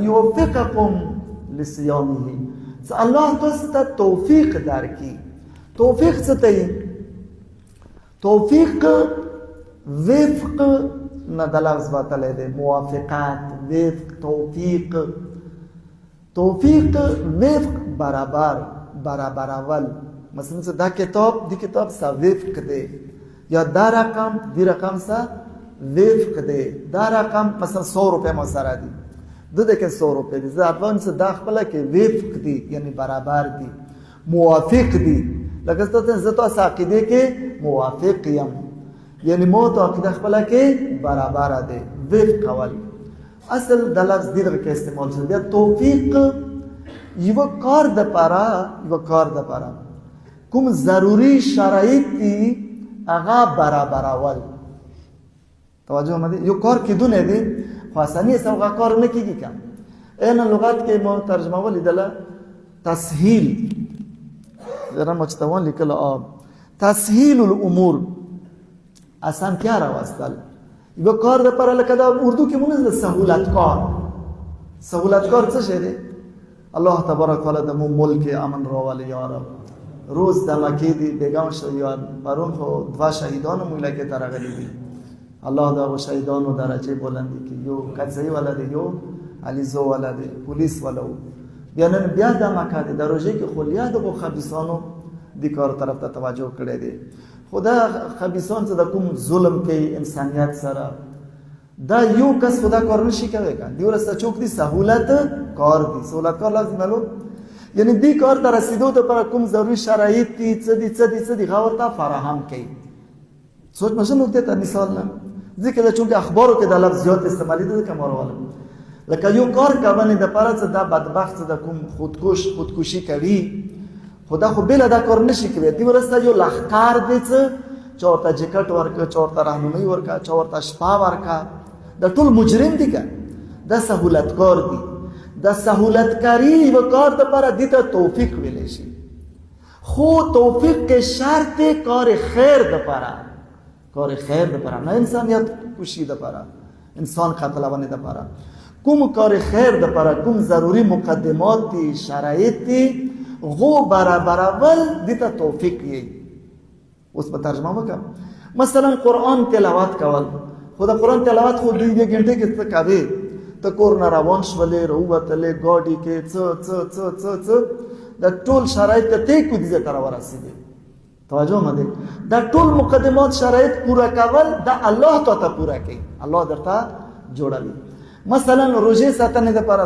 یوفقکم لصیامه، الله تاسو ته توفیق درکړي. توفیق څه ته وایي؟ توفیق وفق نه د لفظ وتلی دی، موافقت، وفق، توفیق. توفیق وفق برابر، برابرول. مثلا دا کتاب سا وفق دی، یا دا رقم دی رقم سا وفق دی. دا رقم مثلا 100 روپے ما سره دی، ده که 100 روپے دی، زه افغان څه دا خپله کې وفق دی، یعنی برابر دی، موافق دی. لکه زه تاسو عقیده کې موافق یم، یعنی مو تو عقیده خپله کې برابر دی، وفق کول. اصل د لفظ دې دغه کې استعمال شوی. بیا توفیق یو کار د پاره کوم ضروری شرایط دي هغه برابرول. توجه مده یو کار کې دونه دي خو اسانه سوغه کار نه کیږي. کم این لغت کې مو ترجمه ولیدله تسهیل، زرا مجتوان لیکل تسهیل الامور، آسان کیا راوستل. یو کار د پر لکه دا اردو کې مونږ سہولت کار څه شی دی؟ الله تبارک وتعالى د ملک امن راولي یا رب. روز د مکې دی بیگم شهیدان، پرون خو 2 شهیدان موږ کې ترغلي دي. الله دا شهیدانو درجه بلند کی. یو قصي ولده، یو علیزو ولده، پولیس ولو. بیا د مکه د دروژه کې خلیا د خبيثانو د کار طرف ته توجه کړي دي. خدا خبيثان څخه د کوم ظلم کوي انسانيت سره، دا یو کس خدا کار نشي کوي. دی ورسته چوک دي سہولت کار دي. سہولت کار لازم نلو، یعنی دی کار ته رسیدو ته پر کوم ضروري شرایط دي، څه دي غور ته فراهم کوي. سوچ مشه نقطه ته مثال نه ذکر چونکه اخبارو کې د لفظ زیات استعمالي دي کوم راواله. لکه یو کار کوي د پاره څه دا بدبخت د کوم خودکشي کوي، خدا خو بل دا کار نشي کوي. دی ورسته یو لخر دي څه چورته جکټ ورکا، چورته راهنمایي ورکا، چورته شپه ورکا، د ټول مجرم دي که د سہولت کار دي. د سہولت کاری و کار د پر دي ته توفیق ویل شي. خو توفیق کې شرط کار خیر د پر، نه انسانیت کوشي د پر، انسان قتلونه د پر. کوم کار خیر د پر کوم ضروری مقدمات دي، شرایط دي، غو برابرول دي ته توفیق یې. اوس په ترجمه وکم. مثلا قرآن تلاوت کول، خدا قرآن تلاوت خو 2 غنټه کې څه کوي؟ ته کور نه روان شولې، راووتلې ګاډي کې څه د ټول شرایط ته کو دي تر ورسېږي. توجه مده دا ټول مقدمات شرایط پورا کول دا الله ته پورا کوي، الله درته جوړوي. مثلا روزه ساتنه د پر